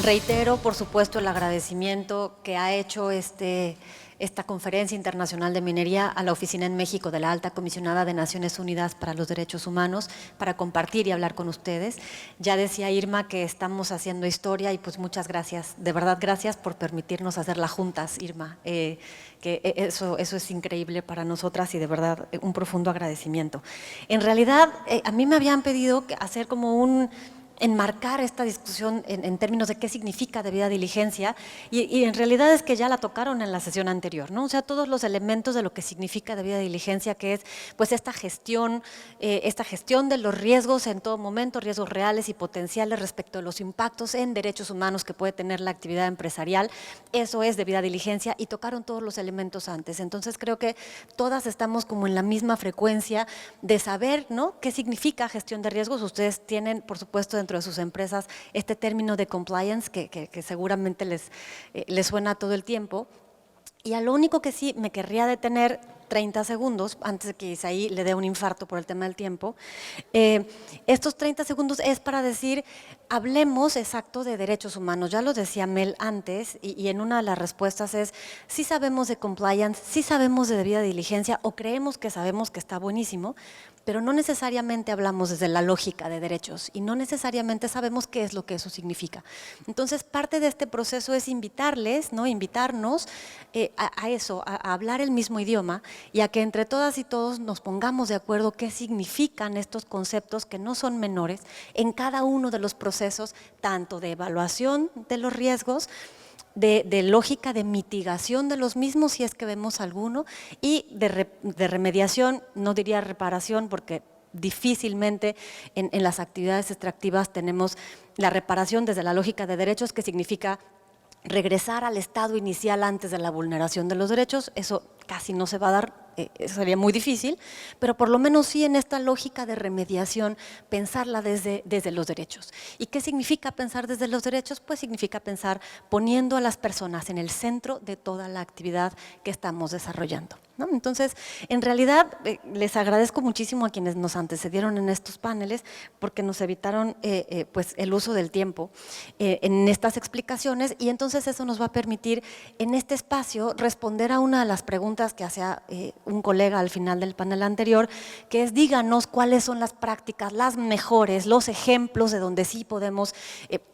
Reitero, por supuesto, el agradecimiento que ha hecho esta Conferencia Internacional de Minería a la Oficina en México de la Alta Comisionada de Naciones Unidas para los Derechos Humanos para compartir y hablar con ustedes. Ya decía Irma que estamos haciendo historia y pues muchas gracias, de verdad gracias por permitirnos hacerla juntas, Irma. Eso es increíble para nosotras y de verdad un profundo agradecimiento. En realidad, a mí me habían pedido hacer como enmarcar esta discusión en términos de qué significa debida diligencia y en realidad es que ya la tocaron en la sesión anterior, ¿no? O sea, todos los elementos de lo que significa debida diligencia, que es pues esta gestión de los riesgos en todo momento, riesgos reales y potenciales respecto a los impactos en derechos humanos que puede tener la actividad empresarial, eso es debida diligencia y tocaron todos los elementos antes. Entonces creo que todas estamos como en la misma frecuencia de saber, ¿no?, qué significa gestión de riesgos. Ustedes tienen, por supuesto, dentro de sus empresas este término de compliance que seguramente les suena todo el tiempo. Y a lo único que sí me querría detener 30 segundos, antes de que Isaí le dé un infarto por el tema del tiempo, estos 30 segundos es para decir, hablemos exacto de derechos humanos. Ya lo decía Mel antes y en una de las respuestas es, sí sabemos de compliance, sí sabemos de debida diligencia o creemos que sabemos que está buenísimo, pero no necesariamente hablamos desde la lógica de derechos y no necesariamente sabemos qué es lo que eso significa. Entonces, parte de este proceso es invitarles, ¿no?, invitarnos a eso, a hablar el mismo idioma y a que entre todas y todos nos pongamos de acuerdo qué significan estos conceptos que no son menores en cada uno de los procesos, tanto de evaluación de los riesgos, de lógica de mitigación de los mismos si es que vemos alguno y de remediación, no diría reparación porque difícilmente en las actividades extractivas tenemos la reparación desde la lógica de derechos, que significa regresar al estado inicial antes de la vulneración de los derechos. Eso casi no se va a dar, eso sería muy difícil, pero por lo menos sí en esta lógica de remediación, pensarla desde los derechos. ¿Y qué significa pensar desde los derechos? Pues significa pensar poniendo a las personas en el centro de toda la actividad que estamos desarrollando, ¿no? Entonces, en realidad, les agradezco muchísimo a quienes nos antecedieron en estos paneles porque nos evitaron pues el uso del tiempo en estas explicaciones y entonces eso nos va a permitir en este espacio responder a una de las preguntas que hacía un colega al final del panel anterior, que es díganos cuáles son las prácticas, las mejores, los ejemplos de donde sí podemos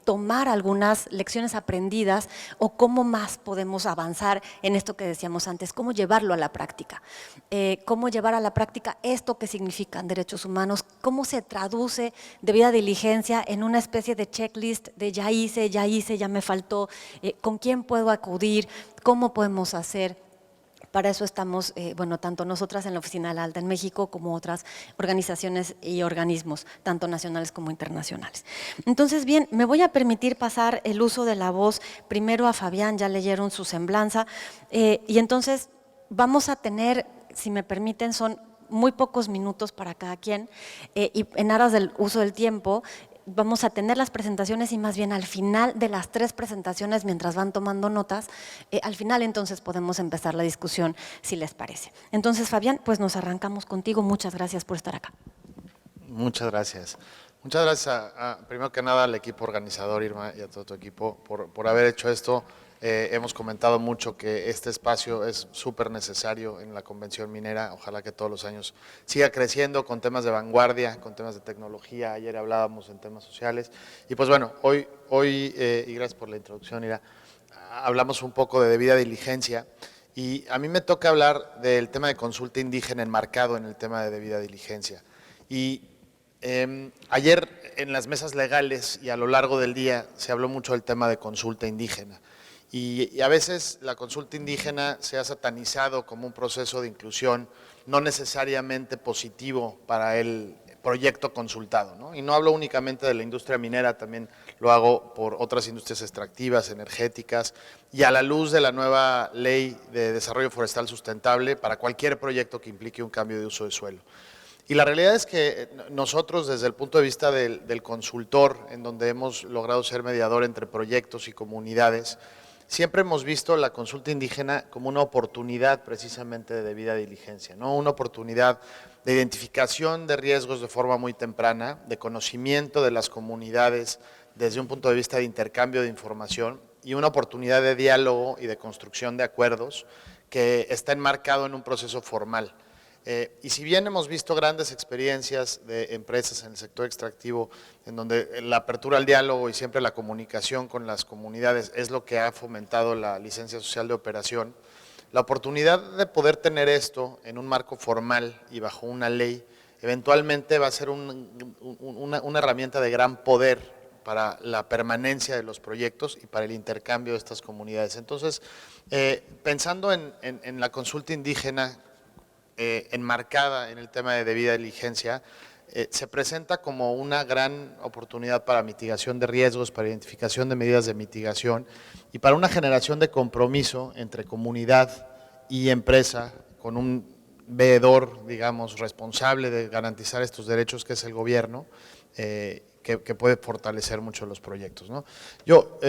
tomar algunas lecciones aprendidas o cómo más podemos avanzar en esto que decíamos antes, cómo llevarlo a la práctica, cómo llevar a la práctica esto que significan derechos humanos, cómo se traduce debida diligencia en una especie de checklist de ya hice, ya me faltó, con quién puedo acudir, cómo podemos hacer. Para eso estamos, bueno, tanto nosotras en la Oficina de la Alta en México como otras organizaciones y organismos, tanto nacionales como internacionales. Entonces, bien, me voy a permitir pasar el uso de la voz primero a Fabián, ya leyeron su semblanza, y entonces vamos a tener, si me permiten, son muy pocos minutos para cada quien, y en aras del uso del tiempo, vamos a tener las presentaciones y más bien al final de las 3 presentaciones, mientras van tomando notas, al final entonces podemos empezar la discusión, si les parece. Entonces, Fabián, pues nos arrancamos contigo. Muchas gracias por estar acá. Muchas gracias. Muchas gracias, primero que nada, al equipo organizador, Irma, y a todo tu equipo por haber hecho esto. Hemos comentado mucho que este espacio es súper necesario en la Convención Minera. Ojalá que todos los años siga creciendo con temas de vanguardia, con temas de tecnología. Ayer hablábamos en temas sociales. Y pues bueno, hoy y gracias por la introducción, Ira, hablamos un poco de debida diligencia. Y a mí me toca hablar del tema de consulta indígena enmarcado en el tema de debida diligencia. Y ayer en las mesas legales y a lo largo del día se habló mucho del tema de consulta indígena y a veces la consulta indígena se ha satanizado como un proceso de inclusión no necesariamente positivo para el proyecto consultado, ¿no? Y no hablo únicamente de la industria minera, también lo hago por otras industrias extractivas, energéticas y a la luz de la nueva ley de desarrollo forestal sustentable para cualquier proyecto que implique un cambio de uso de suelo. Y la realidad es que nosotros, desde el punto de vista del consultor, en donde hemos logrado ser mediador entre proyectos y comunidades, siempre hemos visto la consulta indígena como una oportunidad precisamente de debida diligencia, ¿no? Una oportunidad de identificación de riesgos de forma muy temprana, de conocimiento de las comunidades, desde un punto de vista de intercambio de información y una oportunidad de diálogo y de construcción de acuerdos que está enmarcado en un proceso formal. Y si bien hemos visto grandes experiencias de empresas en el sector extractivo, en donde la apertura al diálogo y siempre la comunicación con las comunidades es lo que ha fomentado la licencia social de operación, la oportunidad de poder tener esto en un marco formal y bajo una ley, eventualmente va a ser una herramienta de gran poder para la permanencia de los proyectos y para el intercambio de estas comunidades. Entonces, pensando en la consulta indígena, enmarcada en el tema de debida diligencia, se presenta como una gran oportunidad para mitigación de riesgos, para identificación de medidas de mitigación y para una generación de compromiso entre comunidad y empresa con un veedor, digamos, responsable de garantizar estos derechos, que es el gobierno, que puede fortalecer mucho los proyectos, ¿no? Yo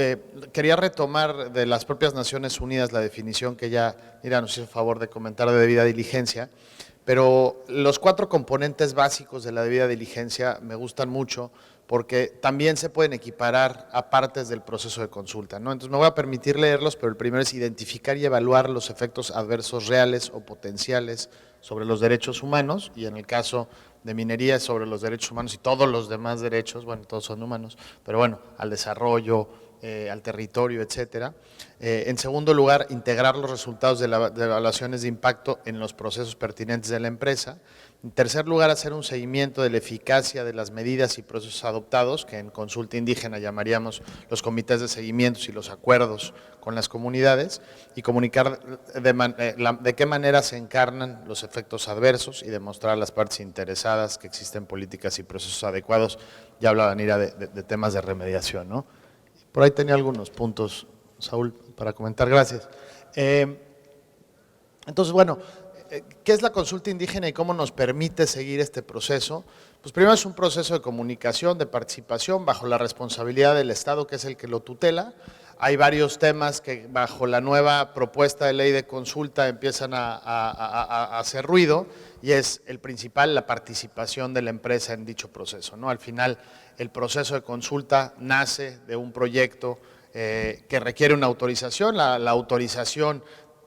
quería retomar de las propias Naciones Unidas la definición que ya Mira nos hizo el favor de comentar de debida diligencia, pero los 4 componentes básicos de la debida diligencia me gustan mucho porque también se pueden equiparar a partes del proceso de consulta, ¿no? Entonces me voy a permitir leerlos, pero el primero es identificar y evaluar los efectos adversos reales o potenciales sobre los derechos humanos, y en el caso de minería sobre los derechos humanos y todos los demás derechos, bueno, todos son humanos, pero bueno, al desarrollo, al territorio, etcétera. En segundo lugar, integrar los resultados de evaluaciones de impacto en los procesos pertinentes de la empresa. En tercer lugar, hacer un seguimiento de la eficacia de las medidas y procesos adoptados, que en consulta indígena llamaríamos los comités de seguimiento y los acuerdos con las comunidades, y comunicar de qué manera se encarnan los efectos adversos y demostrar a las partes interesadas que existen políticas y procesos adecuados. Ya hablaba Nira de temas de remediación, ¿no? Por ahí tenía algunos puntos, Saúl, para comentar. Gracias. Entonces, bueno, ¿qué es la consulta indígena y cómo nos permite seguir este proceso? Pues primero es un proceso de comunicación, de participación, bajo la responsabilidad del Estado, que es el que lo tutela. Hay varios temas que bajo la nueva propuesta de ley de consulta empiezan a hacer ruido, y es el principal, la participación de la empresa en dicho proceso, ¿no? Al final, el proceso de consulta nace de un proyecto que requiere una autorización. La autorización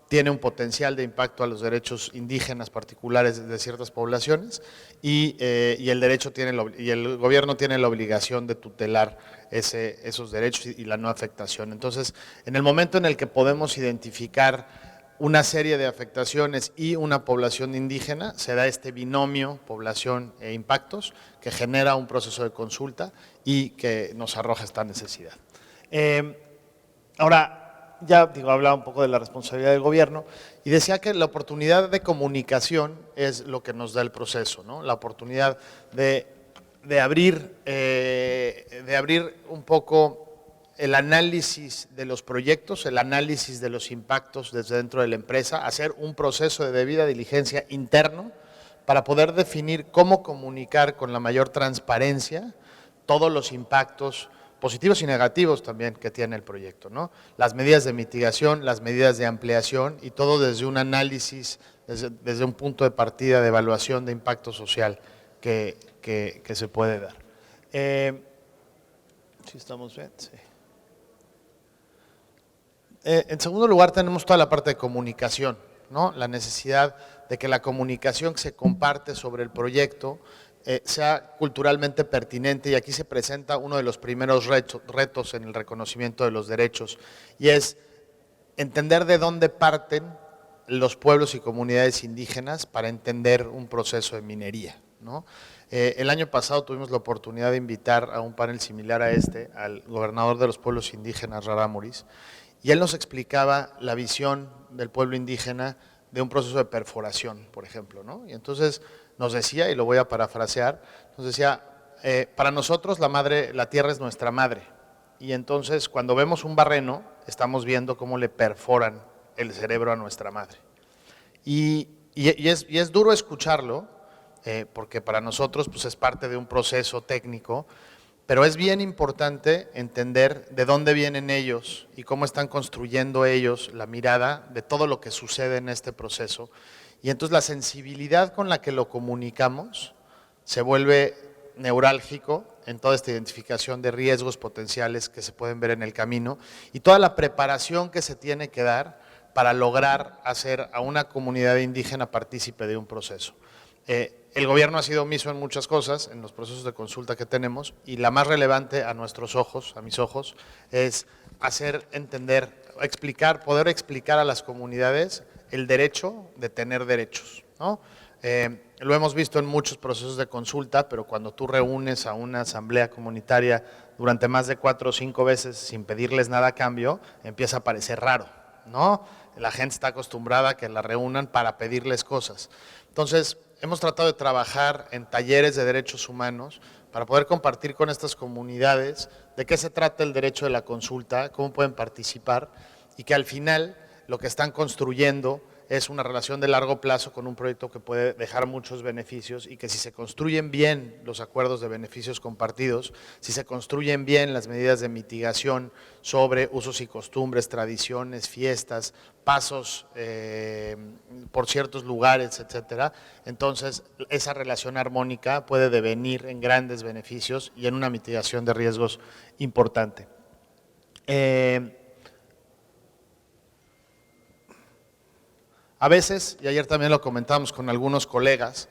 tiene un potencial de impacto a los derechos indígenas particulares de ciertas poblaciones, y el gobierno tiene la obligación de tutelar esos derechos y la no afectación. Entonces, en el momento en el que podemos identificar una serie de afectaciones y una población indígena, se da este binomio población e impactos que genera un proceso de consulta y que nos arroja esta necesidad. Ahora, ya hablaba un poco de la responsabilidad del gobierno y decía que la oportunidad de comunicación es lo que nos da el proceso, ¿no? La oportunidad de abrir un poco el análisis de los proyectos, el análisis de los impactos desde dentro de la empresa, hacer un proceso de debida diligencia interno para poder definir cómo comunicar con la mayor transparencia todos los impactos positivos y negativos también que tiene el proyecto, ¿no? Las medidas de mitigación, las medidas de ampliación, y todo desde un análisis, desde un punto de partida de evaluación de impacto social que se puede dar. ¿Sí estamos bien? Sí. En segundo lugar, tenemos toda la parte de comunicación, ¿no? La necesidad de que la comunicación que se comparte sobre el proyecto sea culturalmente pertinente, y aquí se presenta uno de los primeros retos en el reconocimiento de los derechos, y es entender de dónde parten los pueblos y comunidades indígenas para entender un proceso de minería, ¿no? El año pasado tuvimos la oportunidad de invitar a un panel similar a este al gobernador de los pueblos indígenas, Raramuris, y él nos explicaba la visión del pueblo indígena de un proceso de perforación, por ejemplo, ¿no? Y entonces nos decía, y lo voy a parafrasear, nos decía, para nosotros la tierra es nuestra madre, y entonces cuando vemos un barreno, estamos viendo cómo le perforan el cerebro a nuestra madre. Y es duro escucharlo, porque para nosotros pues, es parte de un proceso técnico, pero es bien importante entender de dónde vienen ellos y cómo están construyendo ellos la mirada de todo lo que sucede en este proceso. Y entonces la sensibilidad con la que lo comunicamos se vuelve neurálgico en toda esta identificación de riesgos potenciales que se pueden ver en el camino y toda la preparación que se tiene que dar para lograr hacer a una comunidad indígena partícipe de un proceso. El gobierno ha sido omiso en muchas cosas, en los procesos de consulta que tenemos, y la más relevante a nuestros ojos, a mis ojos, es hacer entender, poder explicar a las comunidades el derecho de tener derechos, ¿no? Lo hemos visto en muchos procesos de consulta, pero cuando tú reúnes a una asamblea comunitaria durante más de 4 o 5 veces sin pedirles nada a cambio, empieza a parecer raro, ¿no? La gente está acostumbrada a que la reúnan para pedirles cosas. Entonces, hemos tratado de trabajar en talleres de derechos humanos para poder compartir con estas comunidades de qué se trata el derecho de la consulta, cómo pueden participar y que al final lo que están construyendo es una relación de largo plazo con un proyecto que puede dejar muchos beneficios y que si se construyen bien los acuerdos de beneficios compartidos, si se construyen bien las medidas de mitigación sobre usos y costumbres, tradiciones, fiestas, pasos por ciertos lugares, etcétera, entonces esa relación armónica puede devenir en grandes beneficios y en una mitigación de riesgos importante. A veces, y ayer también lo comentamos con algunos colegas,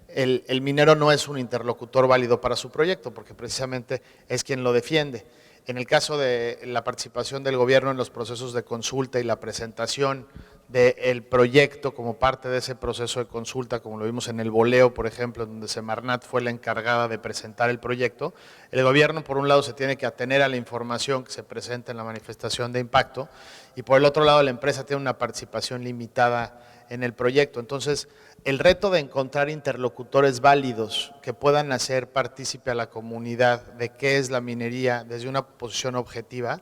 el minero no es un interlocutor válido para su proyecto, porque precisamente es quien lo defiende. En el caso de la participación del gobierno en los procesos de consulta y la presentación del proyecto como parte de ese proceso de consulta, como lo vimos en el boleo, por ejemplo, donde Semarnat fue la encargada de presentar el proyecto, el gobierno por un lado se tiene que atener a la información que se presenta en la manifestación de impacto y por el otro lado la empresa tiene una participación limitada en el proyecto. Entonces, el reto de encontrar interlocutores válidos que puedan hacer partícipe a la comunidad de qué es la minería desde una posición objetiva,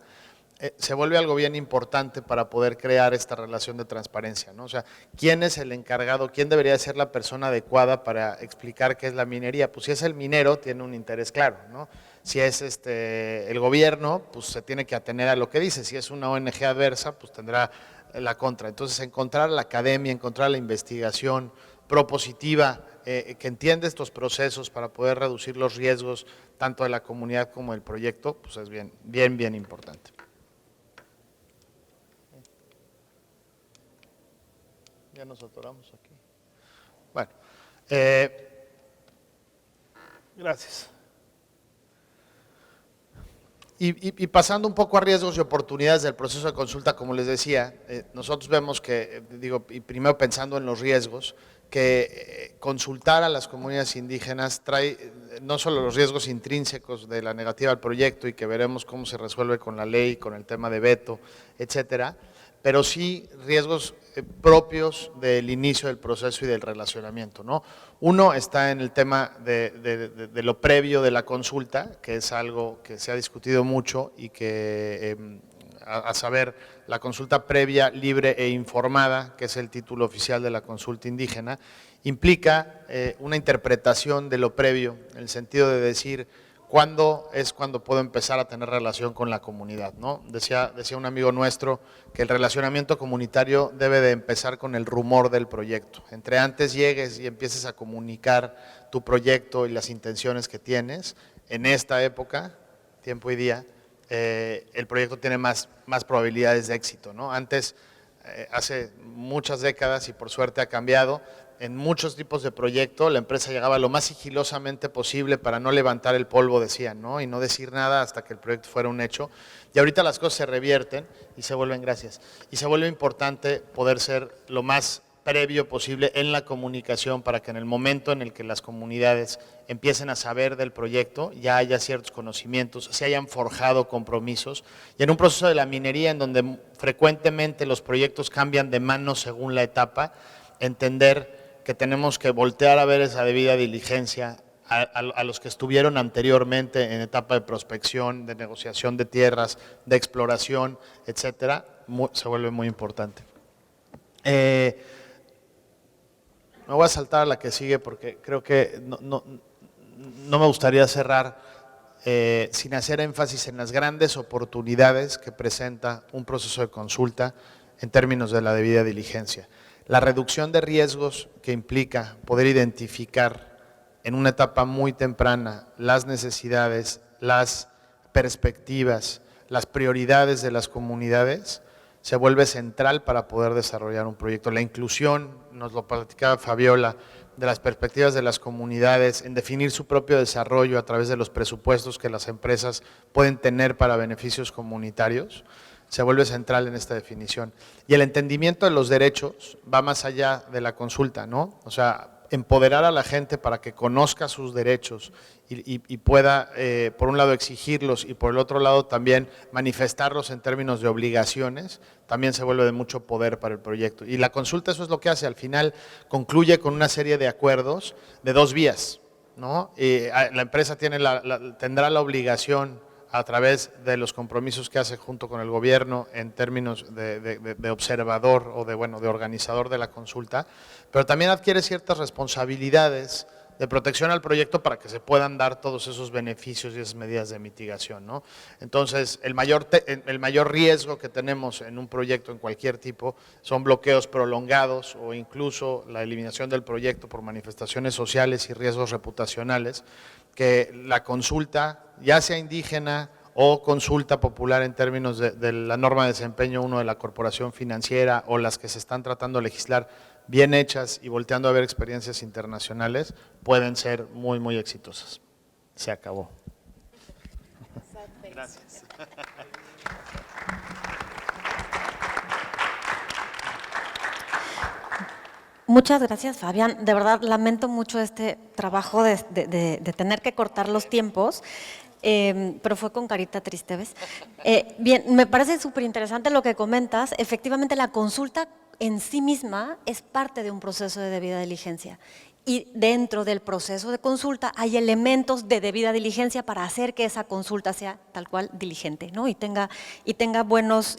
se vuelve algo bien importante para poder crear esta relación de transparencia, ¿no? O sea, ¿quién es el encargado? ¿Quién debería ser la persona adecuada para explicar qué es la minería? Pues si es el minero, tiene un interés claro, ¿no? Si es el gobierno, pues se tiene que atener a lo que dice. Si es una ONG adversa, pues tendrá la contra. Entonces, encontrar la academia, encontrar la investigación propositiva que entiende estos procesos para poder reducir los riesgos tanto de la comunidad como del proyecto, pues es bien importante. Ya nos atoramos aquí. Bueno, gracias. Y pasando un poco a riesgos y oportunidades del proceso de consulta, como les decía, nosotros vemos que, y primero pensando en los riesgos, que consultar a las comunidades indígenas trae no solo los riesgos intrínsecos de la negativa al proyecto y que veremos cómo se resuelve con la ley, con el tema de veto, etcétera, pero sí riesgos propios del inicio del proceso y del relacionamiento, ¿no? Uno está en el tema de lo previo de la consulta, que es algo que se ha discutido mucho y que, a saber, la consulta previa, libre e informada, que es el título oficial de la consulta indígena, implica una interpretación de lo previo, en el sentido de decir cuándo puedo empezar a tener relación con la comunidad, ¿no? Decía un amigo nuestro que el relacionamiento comunitario debe de empezar con el rumor del proyecto. Entre antes llegues y empieces a comunicar tu proyecto y las intenciones que tienes, en esta época, tiempo y día, el proyecto tiene más probabilidades de éxito, ¿no? Antes, hace muchas décadas, y por suerte ha cambiado, en muchos tipos de proyecto la empresa llegaba lo más sigilosamente posible para no levantar el polvo, decían, ¿no? Y no decir nada hasta que el proyecto fuera un hecho. Y ahorita las cosas se revierten y se vuelven, gracias, y se vuelve importante poder ser lo más previo posible en la comunicación para que en el momento en el que las comunidades empiecen a saber del proyecto ya haya ciertos conocimientos, se hayan forjado compromisos. Y en un proceso de la minería en donde frecuentemente los proyectos cambian de manos según la etapa, entender que tenemos que voltear a ver esa debida diligencia a los que estuvieron anteriormente en etapa de prospección, de negociación de tierras, de exploración, etcétera, se vuelve muy importante. Me voy a saltar a la que sigue porque creo que no me gustaría cerrar sin hacer énfasis en las grandes oportunidades que presenta un proceso de consulta en términos de la debida diligencia. La reducción de riesgos que implica poder identificar en una etapa muy temprana las necesidades, las perspectivas, las prioridades de las comunidades, se vuelve central para poder desarrollar un proyecto. La inclusión, nos lo platicaba Fabiola, de las perspectivas de las comunidades, en definir su propio desarrollo a través de los presupuestos que las empresas pueden tener para beneficios comunitarios, se vuelve central en esta definición. Y el entendimiento de los derechos va más allá de la consulta, ¿no? O sea, empoderar a la gente para que conozca sus derechos y pueda, por un lado, exigirlos y por el otro lado también manifestarlos en términos de obligaciones, también se vuelve de mucho poder para el proyecto. Y la consulta eso es lo que hace, al final concluye con una serie de acuerdos de 2 vías, ¿no? La empresa tendrá la obligación a través de los compromisos que hace junto con el gobierno en términos de observador o de organizador de la consulta, pero también adquiere ciertas responsabilidades de protección al proyecto para que se puedan dar todos esos beneficios y esas medidas de mitigación, ¿no? Entonces, el mayor riesgo que tenemos en un proyecto en cualquier tipo son bloqueos prolongados o incluso la eliminación del proyecto por manifestaciones sociales y riesgos reputacionales, que la consulta, ya sea indígena o consulta popular en términos de la norma de desempeño 1 de la corporación financiera o las que se están tratando de legislar, bien hechas y volteando a ver experiencias internacionales, pueden ser muy, muy exitosas. Se acabó. Gracias. Muchas gracias, Fabián. De verdad, lamento mucho este trabajo de tener que cortar los tiempos, pero fue con carita triste, ¿ves? Bien, me parece súper interesante lo que comentas. Efectivamente, la consulta en sí misma es parte de un proceso de debida diligencia. Y dentro del proceso de consulta hay elementos de debida diligencia para hacer que esa consulta sea tal cual diligente, ¿no? y tenga buenos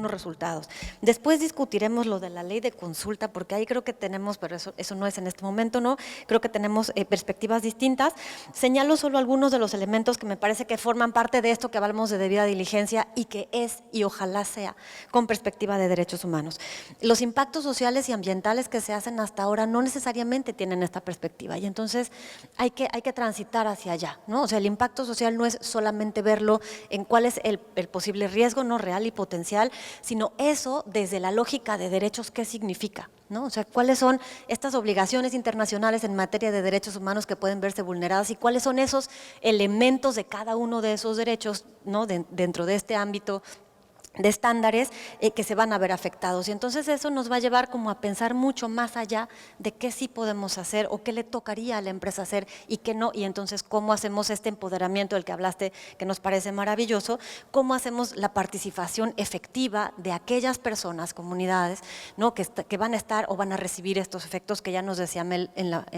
resultados. Después discutiremos lo de la ley de consulta, porque ahí creo que tenemos, pero eso no es en este momento, ¿no? Creo que tenemos perspectivas distintas. Señalo solo algunos de los elementos que me parece que forman parte de esto que hablamos de debida diligencia y que es, y ojalá sea, con perspectiva de derechos humanos. Los impactos sociales y ambientales que se hacen hasta ahora no necesariamente tienen esta perspectiva y entonces hay que transitar hacia allá, ¿no? O sea, el impacto social no es solamente verlo en cuál es el posible riesgo no real y potencial, sino eso desde la lógica de derechos, ¿qué significa? ¿No? O sea, cuáles son estas obligaciones internacionales en materia de derechos humanos que pueden verse vulneradas y cuáles son esos elementos de cada uno de esos derechos, ¿no? Dentro de este ámbito de estándares que se van a ver afectados. Y entonces eso nos va a llevar como a pensar mucho más allá de qué sí podemos hacer o qué le tocaría a la empresa hacer y qué no, y entonces cómo hacemos este empoderamiento del que hablaste, que nos parece maravilloso, cómo hacemos la participación efectiva de aquellas personas, comunidades, ¿no? que van a estar o van a recibir estos efectos que ya nos decía Mel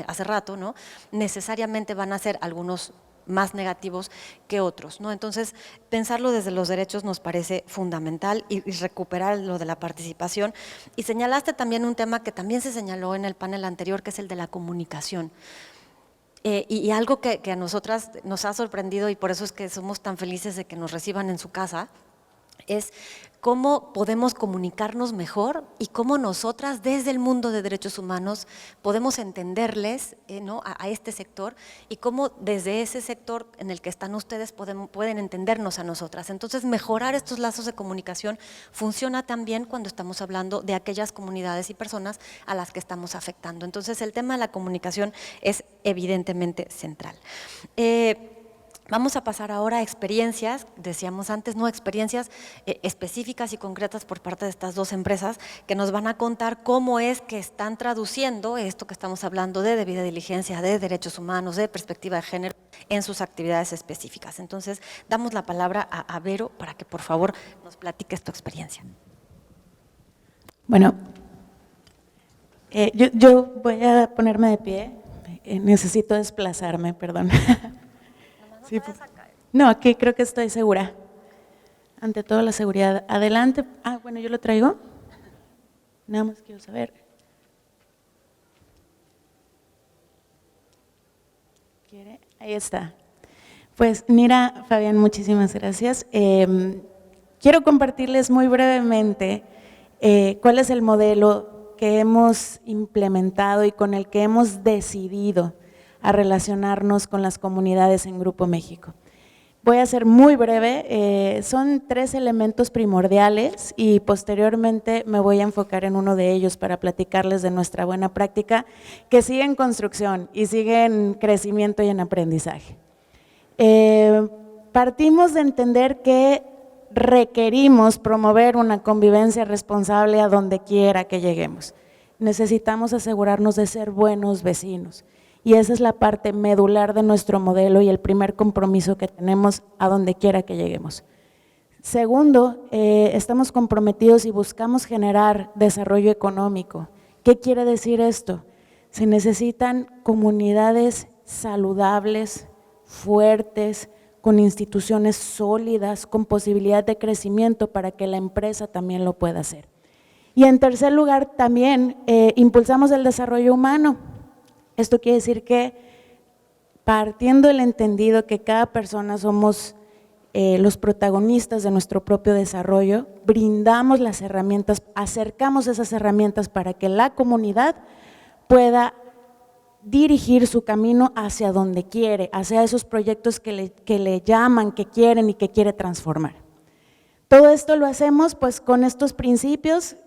hace rato, ¿no? Necesariamente van a ser algunos más negativos que otros, ¿no? Entonces, pensarlo desde los derechos nos parece fundamental y recuperar lo de la participación. Y señalaste también un tema que también se señaló en el panel anterior, que es el de la comunicación. Y algo que a nosotras nos ha sorprendido y por eso es que somos tan felices de que nos reciban en su casa, es cómo podemos comunicarnos mejor y cómo nosotras desde el mundo de derechos humanos podemos entenderles ¿no? a este sector y cómo desde ese sector en el que están ustedes pueden entendernos a nosotras. Entonces mejorar estos lazos de comunicación funciona también cuando estamos hablando de aquellas comunidades y personas a las que estamos afectando. Entonces el tema de la comunicación es evidentemente central. Vamos a pasar ahora a experiencias, decíamos antes, no experiencias específicas y concretas por parte de estas dos empresas que nos van a contar cómo es que están traduciendo esto que estamos hablando de debida diligencia, de derechos humanos, de perspectiva de género en sus actividades específicas. Entonces, damos la palabra a Vero para que por favor nos platiques tu experiencia. Bueno, yo voy a ponerme de pie, necesito desplazarme, perdón. Sí, no, aquí creo que estoy segura. Ante todo la seguridad. Adelante. Bueno, yo lo traigo. Nada más quiero saber. ¿Quiere? Ahí está. Pues mira, Fabián, muchísimas gracias. Quiero compartirles muy brevemente cuál es el modelo que hemos implementado y con el que hemos decidido a relacionarnos con las comunidades en Grupo México. Voy a ser muy breve, son 3 elementos primordiales y posteriormente me voy a enfocar en uno de ellos para platicarles de nuestra buena práctica que sigue en construcción y sigue en crecimiento y en aprendizaje. Partimos de entender que requerimos promover una convivencia responsable a donde quiera que lleguemos. Necesitamos asegurarnos de ser buenos vecinos. Y esa es la parte medular de nuestro modelo y el primer compromiso que tenemos a donde quiera que lleguemos. Segundo, estamos comprometidos y buscamos generar desarrollo económico. ¿Qué quiere decir esto? Se necesitan comunidades saludables, fuertes, con instituciones sólidas, con posibilidad de crecimiento para que la empresa también lo pueda hacer. Y en tercer lugar, también impulsamos el desarrollo humano. Esto quiere decir que partiendo del entendido que cada persona somos los protagonistas de nuestro propio desarrollo, brindamos las herramientas, acercamos esas herramientas para que la comunidad pueda dirigir su camino hacia donde quiere, hacia esos proyectos que le llaman, que quieren y que quiere transformar. Todo esto lo hacemos pues con estos principios,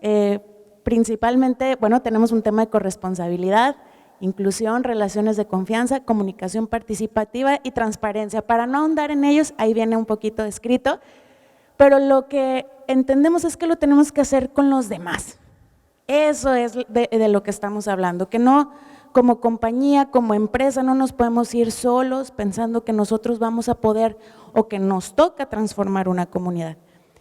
principalmente, bueno, tenemos un tema de corresponsabilidad, inclusión, relaciones de confianza, comunicación participativa y transparencia. Para no ahondar en ellos, ahí viene un poquito descrito, pero lo que entendemos es que lo tenemos que hacer con los demás. Eso es de lo que estamos hablando, que no como compañía, como empresa, no nos podemos ir solos pensando que nosotros vamos a poder o que nos toca transformar una comunidad.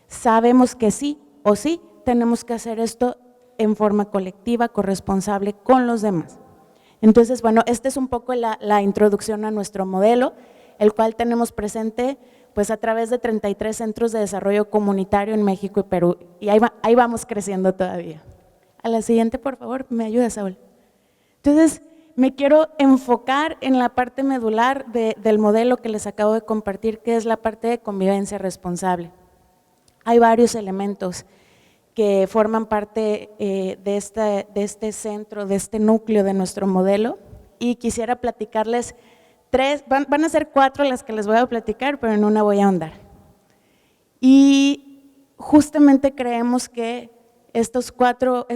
Sabemos que sí o sí tenemos que hacer esto en forma colectiva, corresponsable con los demás. Entonces, bueno, esta es un poco la introducción a nuestro modelo, el cual tenemos presente pues a través de 33 centros de desarrollo comunitario en México y Perú, y ahí vamos creciendo todavía. A la siguiente, por favor, me ayuda, Saúl. Entonces, me quiero enfocar en la parte medular del modelo que les acabo de compartir, que es la parte de convivencia responsable. Hay varios elementos que forman parte de este centro, de este núcleo de nuestro modelo, y quisiera platicarles 3, van a ser 4 las que les voy a platicar, pero en una voy a ahondar. Y justamente creemos que estos cuatro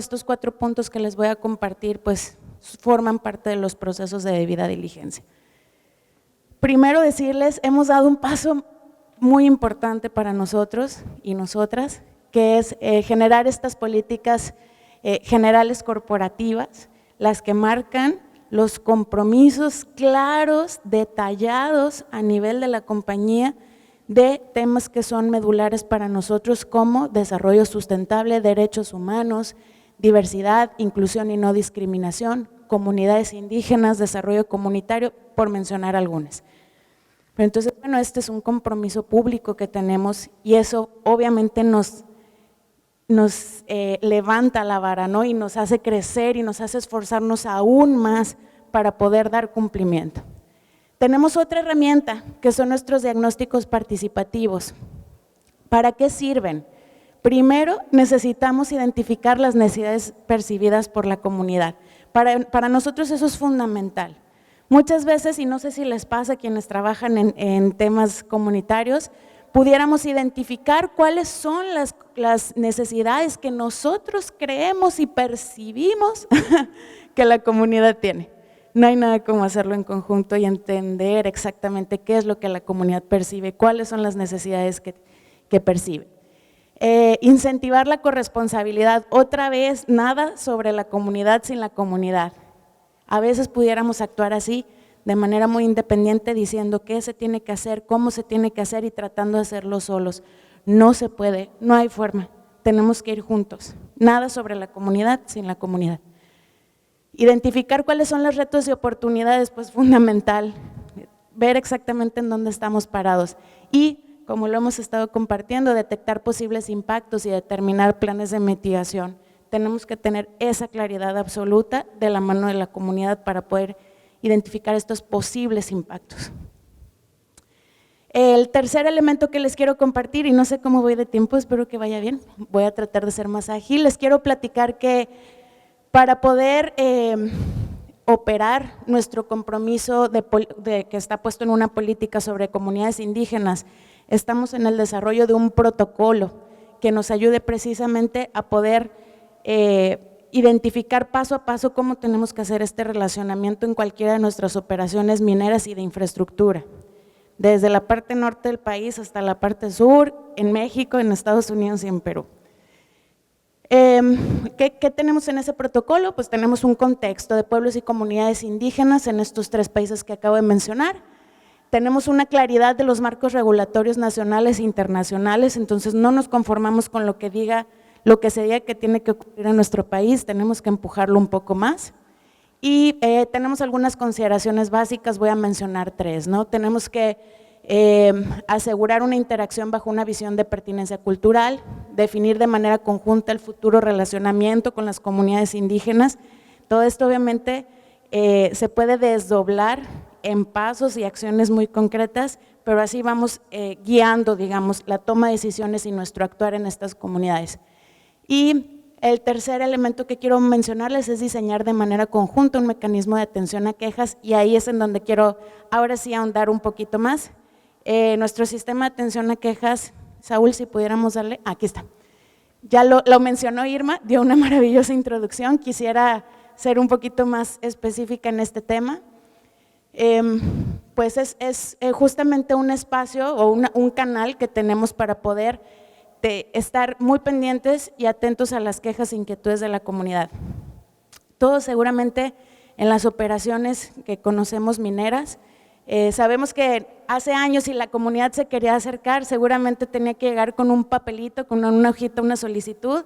puntos que les voy a compartir pues forman parte de los procesos de debida diligencia. Primero decirles, hemos dado un paso muy importante para nosotros y nosotras, que es generar estas políticas generales corporativas, las que marcan los compromisos claros, detallados a nivel de la compañía de temas que son medulares para nosotros como desarrollo sustentable, derechos humanos, diversidad, inclusión y no discriminación, comunidades indígenas, desarrollo comunitario, por mencionar algunas. Pero entonces, bueno, este es un compromiso público que tenemos y eso obviamente nos levanta la vara, ¿no? Y nos hace crecer y nos hace esforzarnos aún más para poder dar cumplimiento. Tenemos otra herramienta que son nuestros diagnósticos participativos. ¿Para qué sirven? Primero, necesitamos identificar las necesidades percibidas por la comunidad. Para nosotros eso es fundamental. Muchas veces, y no sé si les pasa a quienes trabajan en temas comunitarios, pudiéramos identificar cuáles son las necesidades que nosotros creemos y percibimos que la comunidad tiene. No hay nada como hacerlo en conjunto y entender exactamente qué es lo que la comunidad percibe, cuáles son las necesidades que percibe. Incentivar la corresponsabilidad, otra vez nada sobre la comunidad sin la comunidad. A veces pudiéramos actuar así, de manera muy independiente, diciendo qué se tiene que hacer, cómo se tiene que hacer y tratando de hacerlo solos. No se puede, no hay forma, tenemos que ir juntos. Nada sobre la comunidad sin la comunidad. Identificar cuáles son los retos y oportunidades, pues fundamental, ver exactamente en dónde estamos parados y, como lo hemos estado compartiendo, detectar posibles impactos y determinar planes de mitigación. Tenemos que tener esa claridad absoluta de la mano de la comunidad para poder identificar estos posibles impactos. El tercer elemento que les quiero compartir, y no sé cómo voy de tiempo, espero que vaya bien, voy a tratar de ser más ágil, les quiero platicar que para poder operar nuestro compromiso que está puesto en una política sobre comunidades indígenas, estamos en el desarrollo de un protocolo que nos ayude precisamente a poder identificar paso a paso cómo tenemos que hacer este relacionamiento en cualquiera de nuestras operaciones mineras y de infraestructura, desde la parte norte del país hasta la parte sur, en México, en Estados Unidos y en Perú. ¿Qué tenemos en ese protocolo? Pues tenemos un contexto de pueblos y comunidades indígenas en estos 3 países que acabo de mencionar. Tenemos una claridad de los marcos regulatorios nacionales e internacionales, entonces no nos conformamos con lo que se diga que tiene que ocurrir en nuestro país, tenemos que empujarlo un poco más. Y tenemos algunas consideraciones básicas, voy a mencionar 3, ¿no? Tenemos que asegurar una interacción bajo una visión de pertinencia cultural, definir de manera conjunta el futuro relacionamiento con las comunidades indígenas. Todo esto obviamente se puede desdoblar en pasos y acciones muy concretas, pero así vamos guiando, digamos, la toma de decisiones y nuestro actuar en estas comunidades. Y el tercer elemento que quiero mencionarles es diseñar de manera conjunta un mecanismo de atención a quejas, y ahí es en donde quiero ahora sí ahondar un poquito más. Nuestro sistema de atención a quejas, Saúl, si pudiéramos darle, aquí está. Ya lo mencionó Irma, dio una maravillosa introducción, quisiera ser un poquito más específica en este tema. Pues es justamente un espacio o un canal que tenemos para poder estar muy pendientes y atentos a las quejas e inquietudes de la comunidad. Todos seguramente en las operaciones que conocemos mineras, sabemos que hace años si la comunidad se quería acercar, seguramente tenía que llegar con un papelito, con una hojita, una solicitud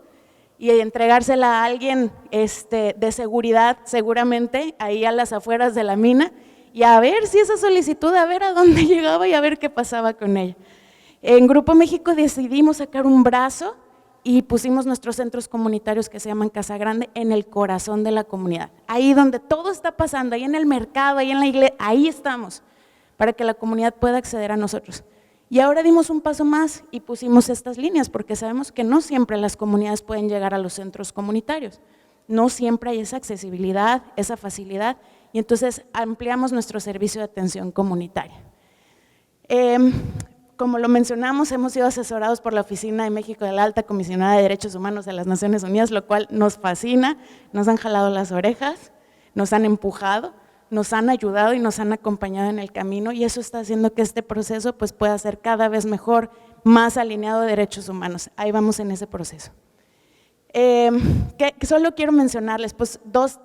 y entregársela a alguien de seguridad, seguramente, ahí a las afueras de la mina, y a ver si esa solicitud, a ver a dónde llegaba y a ver qué pasaba con ella. En Grupo México decidimos sacar un brazo y pusimos nuestros centros comunitarios que se llaman Casa Grande en el corazón de la comunidad, ahí donde todo está pasando, ahí en el mercado, ahí en la iglesia, ahí estamos, para que la comunidad pueda acceder a nosotros. Y ahora dimos un paso más y pusimos estas líneas, porque sabemos que no siempre las comunidades pueden llegar a los centros comunitarios, no siempre hay esa accesibilidad, esa facilidad, y entonces ampliamos nuestro servicio de atención comunitaria. Como lo mencionamos, hemos sido asesorados por la Oficina de México de la Alta Comisionada de Derechos Humanos de las Naciones Unidas, lo cual nos fascina, nos han jalado las orejas, nos han empujado, nos han ayudado y nos han acompañado en el camino, y eso está haciendo que este proceso pues, pueda ser cada vez mejor, más alineado a derechos humanos. Ahí vamos en ese proceso. Solo quiero mencionarles pues, dos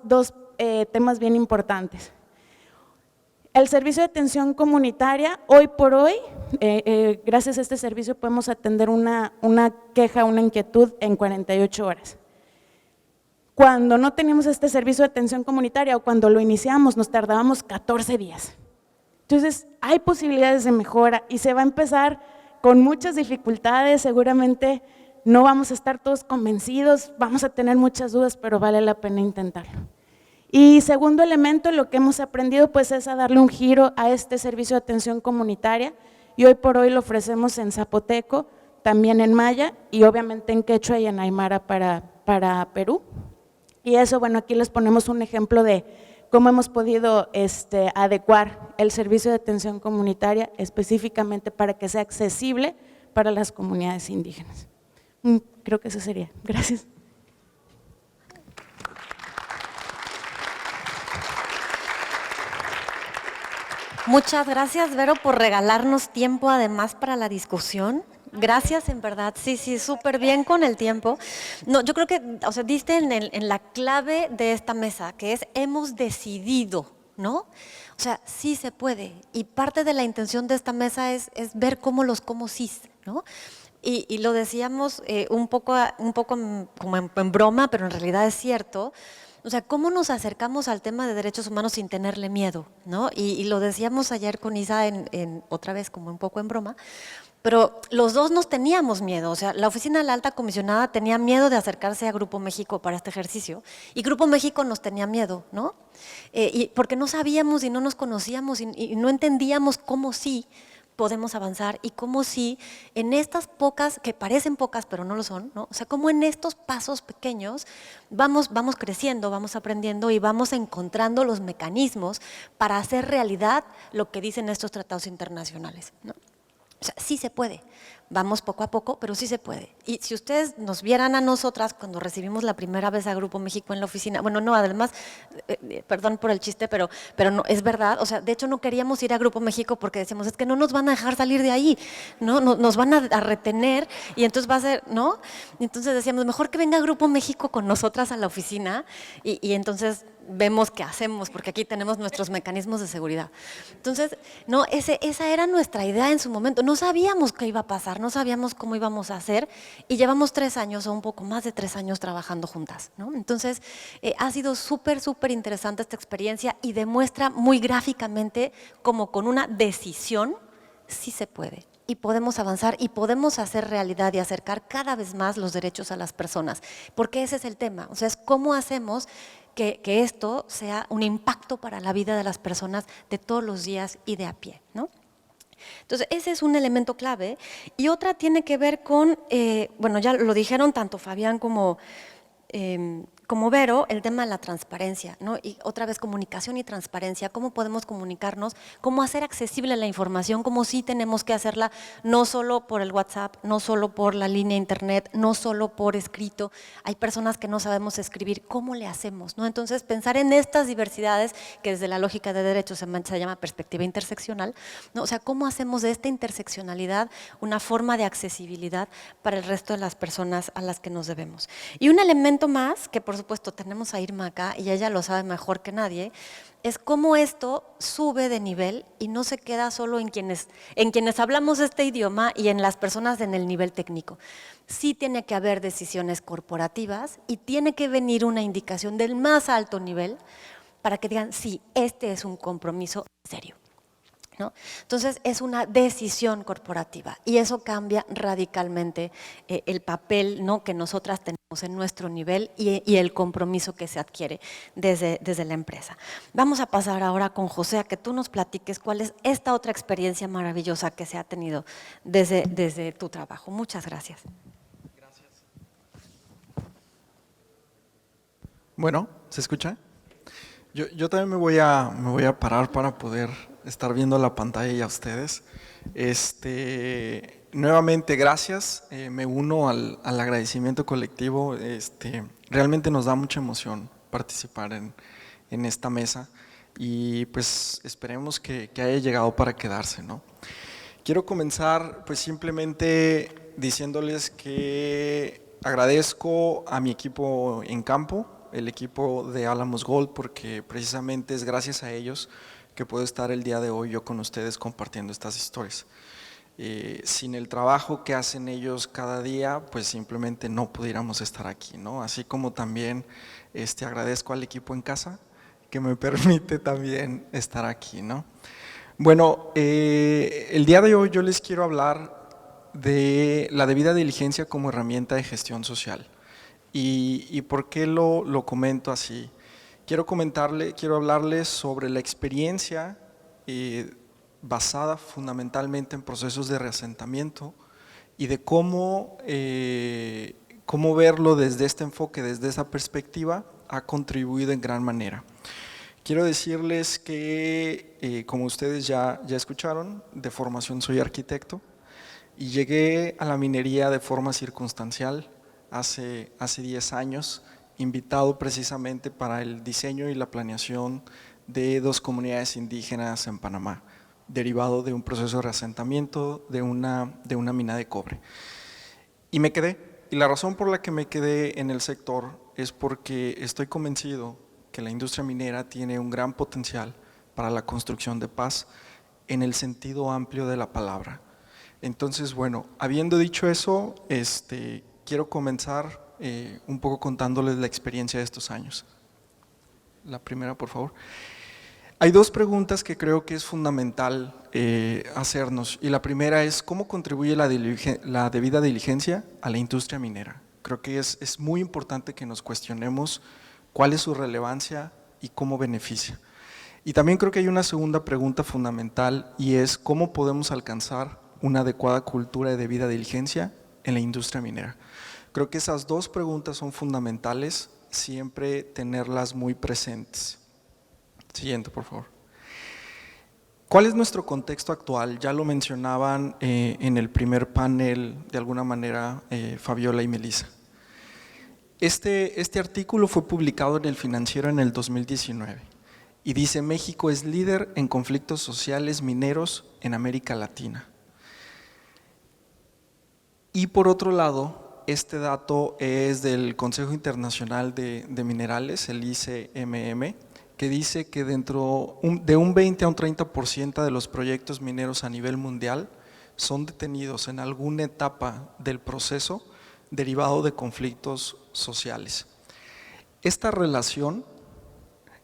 temas bien importantes. El servicio de atención comunitaria, hoy por hoy, gracias a este servicio podemos atender una queja, una inquietud en 48 horas. Cuando no teníamos este servicio de atención comunitaria o cuando lo iniciamos nos tardábamos 14 días. Entonces hay posibilidades de mejora y se va a empezar con muchas dificultades, seguramente no vamos a estar todos convencidos, vamos a tener muchas dudas, pero vale la pena intentarlo. Y segundo elemento, lo que hemos aprendido pues es a darle un giro a este servicio de atención comunitaria, y hoy por hoy lo ofrecemos en zapoteco, también en maya y obviamente en quechua y en aymara para Perú. Y eso, bueno, aquí les ponemos un ejemplo de cómo hemos podido adecuar el servicio de atención comunitaria específicamente para que sea accesible para las comunidades indígenas. Creo que eso sería. Gracias. Muchas gracias, Vero, por regalarnos tiempo además para la discusión. Gracias, en verdad, sí, súper bien con el tiempo. No, yo creo que, o sea, diste en la clave de esta mesa, que es hemos decidido, ¿no? O sea, sí se puede. Y parte de la intención de esta mesa es ver cómo sí, ¿no? Y lo decíamos un poco como en broma, pero en realidad es cierto. O sea, ¿cómo nos acercamos al tema de derechos humanos sin tenerle miedo, ¿no? Y lo decíamos ayer con Isa, otra vez como un poco en broma, pero los dos nos teníamos miedo. O sea, la Oficina de la Alta Comisionada tenía miedo de acercarse a Grupo México para este ejercicio, y Grupo México nos tenía miedo, ¿no? Y porque no sabíamos y no nos conocíamos y no entendíamos cómo sí, podemos avanzar y cómo si en estas pocas, que parecen pocas pero no lo son, ¿no? O sea, cómo en estos pasos pequeños vamos creciendo, vamos aprendiendo y vamos encontrando los mecanismos para hacer realidad lo que dicen estos tratados internacionales, ¿no? O sea, sí se puede. Vamos poco a poco, pero sí se puede. Y si ustedes nos vieran a nosotras cuando recibimos la primera vez a Grupo México en la oficina, bueno, no, además, perdón por el chiste, pero no, es verdad, o sea, de hecho no queríamos ir a Grupo México porque decíamos, es que no nos van a dejar salir de ahí, ¿no? Nos van a retener y entonces va a ser, ¿no? Y entonces decíamos, mejor que venga Grupo México con nosotras a la oficina y entonces vemos qué hacemos, porque aquí tenemos nuestros mecanismos de seguridad. Entonces, no, esa era nuestra idea en su momento. No sabíamos qué iba a pasar, no sabíamos cómo íbamos a hacer y llevamos 3 años o un poco más de 3 años trabajando juntas, ¿no? Entonces, ha sido súper interesante esta experiencia y demuestra muy gráficamente cómo con una decisión sí se puede. Y podemos avanzar y podemos hacer realidad y acercar cada vez más los derechos a las personas, porque ese es el tema, o sea, es cómo hacemos que esto sea un impacto para la vida de las personas de todos los días y de a pie, ¿no? Entonces, ese es un elemento clave. Y otra tiene que ver con, bueno, ya lo dijeron tanto Fabián como Vero, el tema de la transparencia, ¿no? Y otra vez comunicación y transparencia, cómo podemos comunicarnos, cómo hacer accesible la información, cómo sí tenemos que hacerla no solo por el WhatsApp, no solo por la línea internet, no solo por escrito. Hay personas que no sabemos escribir, ¿cómo le hacemos, no? Entonces, pensar en estas diversidades, que desde la lógica de derechos se llama perspectiva interseccional, ¿no? O sea, ¿cómo hacemos de esta interseccionalidad una forma de accesibilidad para el resto de las personas a las que nos debemos? Y un elemento más, que por supuesto tenemos a Irma acá y ella lo sabe mejor que nadie, es cómo esto sube de nivel y no se queda solo en quienes hablamos este idioma y en las personas en el nivel técnico. Sí tiene que haber decisiones corporativas y tiene que venir una indicación del más alto nivel para que digan, sí, este es un compromiso serio, ¿no? Entonces es una decisión corporativa y eso cambia radicalmente el papel, ¿no?, que nosotras tenemos en nuestro nivel y el compromiso que se adquiere desde la empresa. Vamos a pasar ahora con José a que tú nos platiques cuál es esta otra experiencia maravillosa que se ha tenido desde tu trabajo. Muchas gracias. Gracias. Bueno, ¿se escucha? Yo también me voy a parar para poder estar viendo la pantalla y a ustedes. Nuevamente, gracias. Me uno al agradecimiento colectivo. Realmente nos da mucha emoción participar en esta mesa y pues esperemos que haya llegado para quedarse, ¿no? Quiero comenzar pues simplemente diciéndoles que agradezco a mi equipo en campo, el equipo de Alamos Gold, porque precisamente es gracias a ellos que puedo estar el día de hoy yo con ustedes compartiendo estas historias. Sin el trabajo que hacen ellos cada día, pues simplemente no pudiéramos estar aquí, ¿no? Así como también agradezco al equipo en casa que me permite también estar aquí, ¿no? Bueno, el día de hoy yo les quiero hablar de la debida diligencia como herramienta de gestión social. ¿Y por qué lo comento así? Quiero hablarles sobre la experiencia basada fundamentalmente en procesos de reasentamiento y de cómo verlo desde este enfoque, desde esa perspectiva, ha contribuido en gran manera. Quiero decirles que, como ustedes ya escucharon, de formación soy arquitecto y llegué a la minería de forma circunstancial hace 10 años, invitado precisamente para el diseño y la planeación de 2 comunidades indígenas en Panamá, derivado de un proceso de reasentamiento de una mina de cobre. Y me quedé, y la razón por la que me quedé en el sector es porque estoy convencido que la industria minera tiene un gran potencial para la construcción de paz en el sentido amplio de la palabra. Entonces, bueno, habiendo dicho eso, quiero comenzar un poco contándoles la experiencia de estos años. La primera, por favor. Hay 2 preguntas que creo que es fundamental hacernos, y la primera es ¿cómo contribuye la debida diligencia a la industria minera? Creo que es muy importante que nos cuestionemos cuál es su relevancia y cómo beneficia. Y también creo que hay una segunda pregunta fundamental y es ¿cómo podemos alcanzar una adecuada cultura de debida diligencia en la industria minera? Creo que esas dos preguntas son fundamentales, siempre tenerlas muy presentes. Siguiente, por favor. ¿Cuál es nuestro contexto actual? Ya lo mencionaban en el primer panel, de alguna manera, Fabiola y Melissa. Este artículo fue publicado en El Financiero en el 2019 y dice: México es líder en conflictos sociales mineros en América Latina. Y por otro lado, este dato es del Consejo Internacional de Minerales, el ICMM, que dice que de un 20 a un 30% de los proyectos mineros a nivel mundial son detenidos en alguna etapa del proceso derivado de conflictos sociales. Esta relación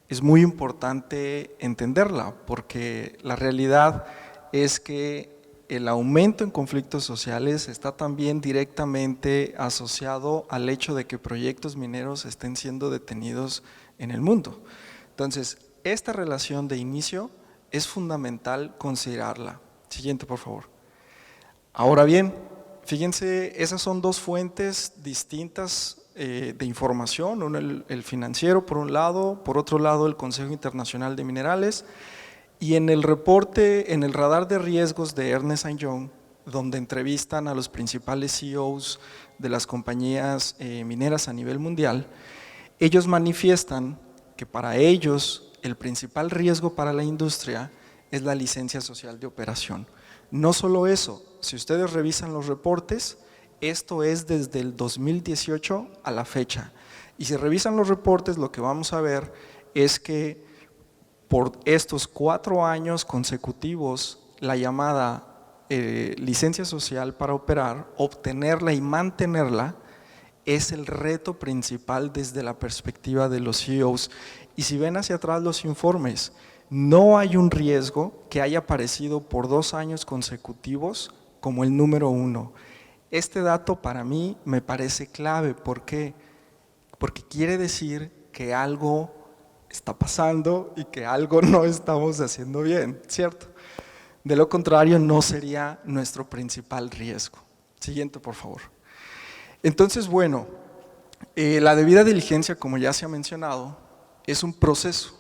es muy importante entenderla porque la realidad es que el aumento en conflictos sociales está también directamente asociado al hecho de que proyectos mineros estén siendo detenidos en el mundo. Entonces, esta relación de inicio es fundamental considerarla. Siguiente, por favor. Ahora bien, fíjense, esas son dos fuentes distintas de información, uno el Financiero por un lado, por otro lado el Consejo Internacional de Minerales, y en el reporte, en el radar de riesgos de Ernst & Young, donde entrevistan a los principales CEOs de las compañías mineras a nivel mundial, ellos manifiestan que para ellos el principal riesgo para la industria es la licencia social de operación. No solo eso, si ustedes revisan los reportes, esto es desde el 2018 a la fecha. Y si revisan los reportes, lo que vamos a ver es que por estos 4 años consecutivos, la llamada licencia social para operar, obtenerla y mantenerla, es el reto principal desde la perspectiva de los CEOs. Y si ven hacia atrás los informes, no hay un riesgo que haya aparecido por 2 años consecutivos como el número 1. Este dato para mí me parece clave. ¿Por qué? Porque quiere decir que algo está pasando y que algo no estamos haciendo bien, ¿cierto? De lo contrario, no sería nuestro principal riesgo. Siguiente, por favor. Entonces, bueno, la debida diligencia, como ya se ha mencionado, es un proceso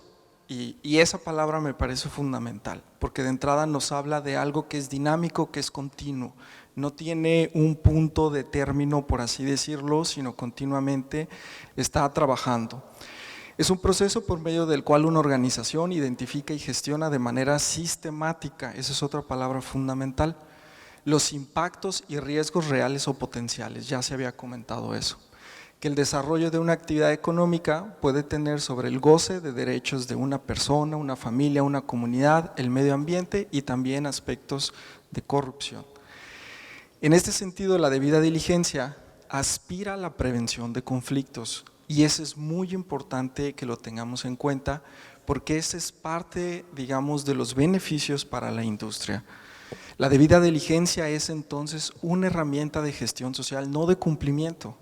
y esa palabra me parece fundamental, porque de entrada nos habla de algo que es dinámico, que es continuo, no tiene un punto de término, por así decirlo, sino continuamente está trabajando. Es un proceso por medio del cual una organización identifica y gestiona de manera sistemática, esa es otra palabra fundamental, los impactos y riesgos reales o potenciales, ya se había comentado eso, que el desarrollo de una actividad económica puede tener sobre el goce de derechos de una persona, una familia, una comunidad, el medio ambiente y también aspectos de corrupción. En este sentido, la debida diligencia aspira a la prevención de conflictos y eso es muy importante que lo tengamos en cuenta porque ese es parte, digamos, de los beneficios para la industria. La debida diligencia es entonces una herramienta de gestión social, no de cumplimiento.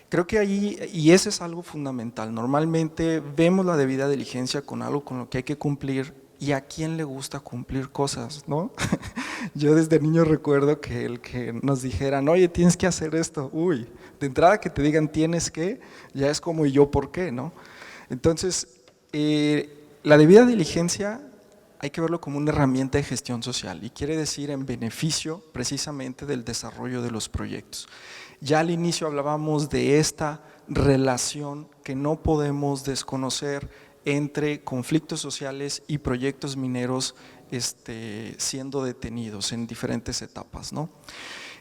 Creo que ahí, y ese es algo fundamental, normalmente vemos la debida diligencia con algo con lo que hay que cumplir y a quién le gusta cumplir cosas, ¿no? Yo desde niño recuerdo que el que nos dijeran, oye, tienes que hacer esto, uy, de entrada que te digan tienes que, ya es como y yo por qué, ¿no? Entonces, la debida diligencia hay que verlo como una herramienta de gestión social y quiere decir en beneficio precisamente del desarrollo de los proyectos. Ya al inicio hablábamos de esta relación que no podemos desconocer entre conflictos sociales y proyectos mineros siendo detenidos en diferentes etapas, ¿no?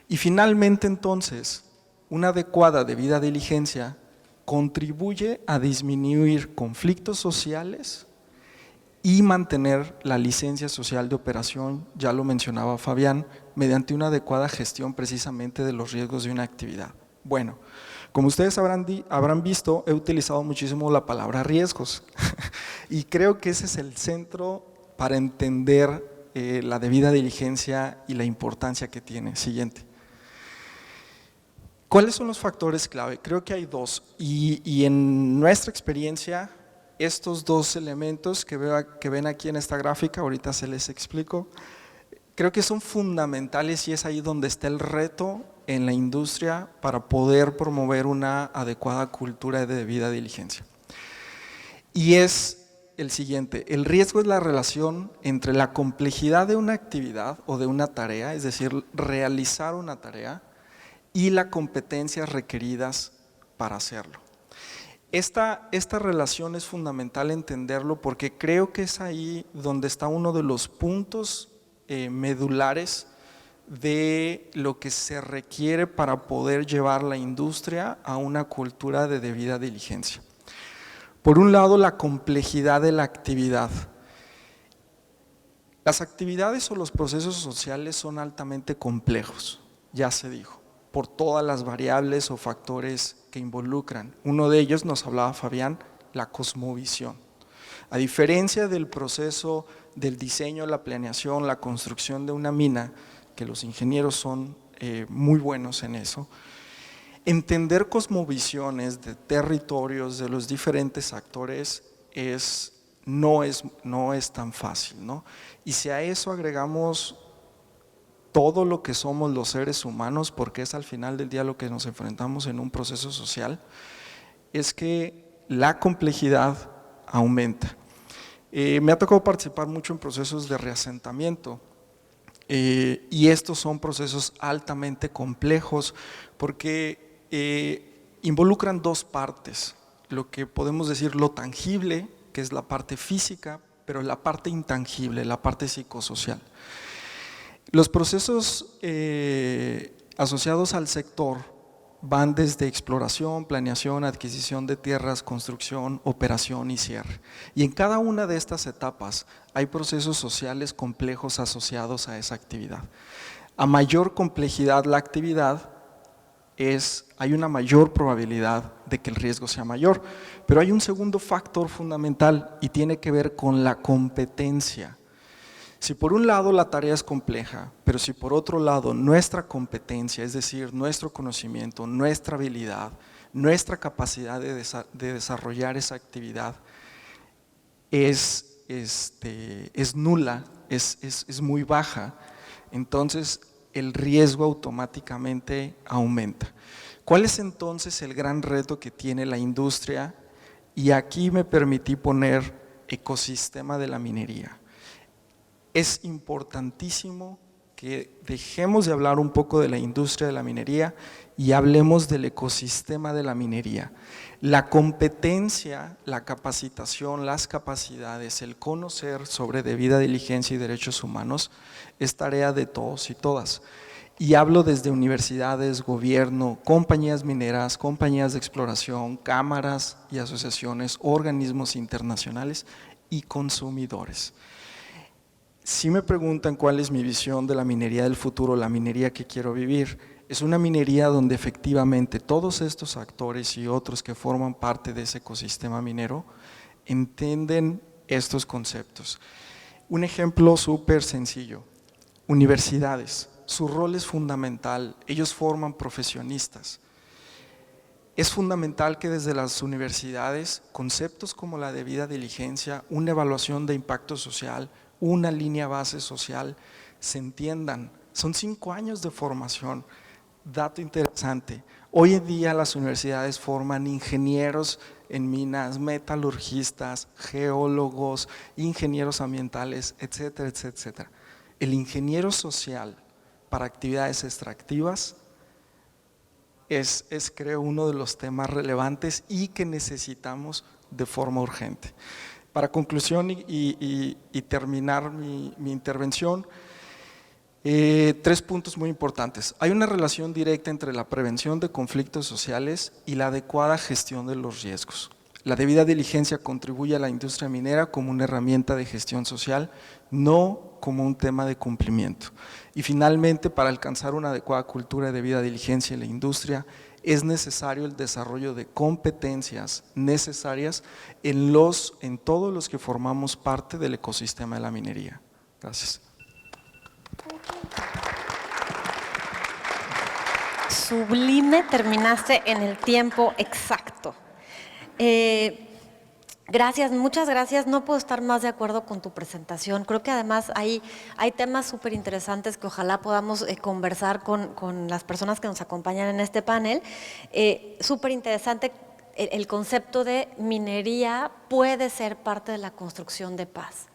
Y finalmente entonces, una adecuada debida diligencia contribuye a disminuir conflictos sociales y mantener la licencia social de operación, ya lo mencionaba Fabián, mediante una adecuada gestión precisamente de los riesgos de una actividad. Bueno, como ustedes habrán visto, he utilizado muchísimo la palabra riesgos y creo que ese es el centro para entender la debida diligencia y la importancia que tiene. Siguiente. ¿Cuáles son los factores clave? Creo que hay 2 y en nuestra experiencia estos dos elementos que ven aquí en esta gráfica, ahorita se les explico, creo que son fundamentales y es ahí donde está el reto en la industria para poder promover una adecuada cultura de debida diligencia. Y es el siguiente: el riesgo es la relación entre la complejidad de una actividad o de una tarea, es decir, realizar una tarea, y las competencias requeridas para hacerlo. Esta relación es fundamental entenderlo porque creo que es ahí donde está uno de los puntos medulares de lo que se requiere para poder llevar la industria a una cultura de debida diligencia. Por un lado, la complejidad de la actividad. Las actividades o los procesos sociales son altamente complejos, ya se dijo, por todas las variables o factores que involucran. Uno de ellos, nos hablaba Fabián, la cosmovisión. A diferencia del proceso del diseño, la planeación, la construcción de una mina, que los ingenieros son muy buenos en eso, entender cosmovisiones de territorios, de los diferentes actores, no es tan fácil, ¿no? Y si a eso agregamos todo lo que somos los seres humanos, porque es al final del día lo que nos enfrentamos en un proceso social, es que la complejidad aumenta. Me ha tocado participar mucho en procesos de reasentamiento y estos son procesos altamente complejos porque involucran dos partes, lo que podemos decir lo tangible, que es la parte física, pero la parte intangible, la parte psicosocial. Los procesos asociados al sector van desde exploración, planeación, adquisición de tierras, construcción, operación y cierre. Y en cada una de estas etapas hay procesos sociales complejos asociados a esa actividad. A mayor complejidad la actividad, hay una mayor probabilidad de que el riesgo sea mayor. Pero hay un segundo factor fundamental y tiene que ver con la competencia. Si por un lado la tarea es compleja, pero si por otro lado nuestra competencia, es decir, nuestro conocimiento, nuestra habilidad, nuestra capacidad de desarrollar esa actividad es nula, es muy baja, entonces el riesgo automáticamente aumenta. ¿Cuál es entonces el gran reto que tiene la industria? Y aquí me permití poner ecosistema de la minería. Es importantísimo que dejemos de hablar un poco de la industria de la minería y hablemos del ecosistema de la minería. La competencia, la capacitación, las capacidades, el conocer sobre debida diligencia y derechos humanos es tarea de todos y todas. Y hablo desde universidades, gobierno, compañías mineras, compañías de exploración, cámaras y asociaciones, organismos internacionales y consumidores. Si me preguntan cuál es mi visión de la minería del futuro, la minería que quiero vivir, es una minería donde efectivamente todos estos actores y otros que forman parte de ese ecosistema minero entienden estos conceptos. Un ejemplo súper sencillo, universidades, su rol es fundamental, ellos forman profesionistas. Es fundamental que desde las universidades conceptos como la debida diligencia, una evaluación de impacto social, una línea base social, se entiendan. Son 5 años de formación. Dato interesante, hoy en día las universidades forman ingenieros en minas, metalurgistas, geólogos, ingenieros ambientales, etcétera, etcétera, etcétera. El ingeniero social para actividades extractivas es creo uno de los temas relevantes y que necesitamos de forma urgente. Para conclusión y terminar mi intervención, 3 puntos muy importantes. Hay una relación directa entre la prevención de conflictos sociales y la adecuada gestión de los riesgos. La debida diligencia contribuye a la industria minera como una herramienta de gestión social, no como un tema de cumplimiento. Y finalmente, para alcanzar una adecuada cultura de debida diligencia en la industria, es necesario el desarrollo de competencias necesarias en todos los que formamos parte del ecosistema de la minería. Gracias. Sublime, terminaste en el tiempo exacto. Gracias, muchas gracias. No puedo estar más de acuerdo con tu presentación. Creo que además hay temas súper interesantes que ojalá podamos conversar con las personas que nos acompañan en este panel. Súper interesante el concepto de minería puede ser parte de la construcción de paz,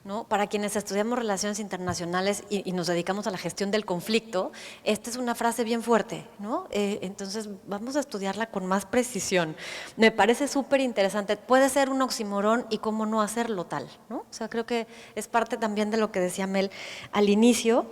¿no? Para quienes estudiamos relaciones internacionales y nos dedicamos a la gestión del conflicto, esta es una frase bien fuerte, ¿no? Entonces vamos a estudiarla con más precisión. Me parece súper interesante. Puede ser un oxímoron y cómo no hacerlo tal, ¿no? O sea, creo que es parte también de lo que decía Mel al inicio.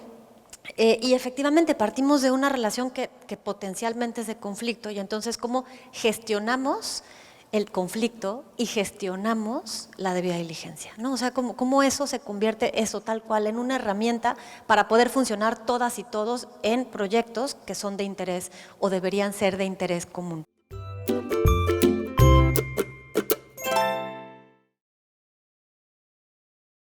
Y efectivamente partimos de una relación que potencialmente es de conflicto y entonces cómo gestionamos el conflicto y gestionamos la debida diligencia, ¿no? O sea, cómo eso se convierte, eso tal cual, en una herramienta para poder funcionar todas y todos en proyectos que son de interés o deberían ser de interés común.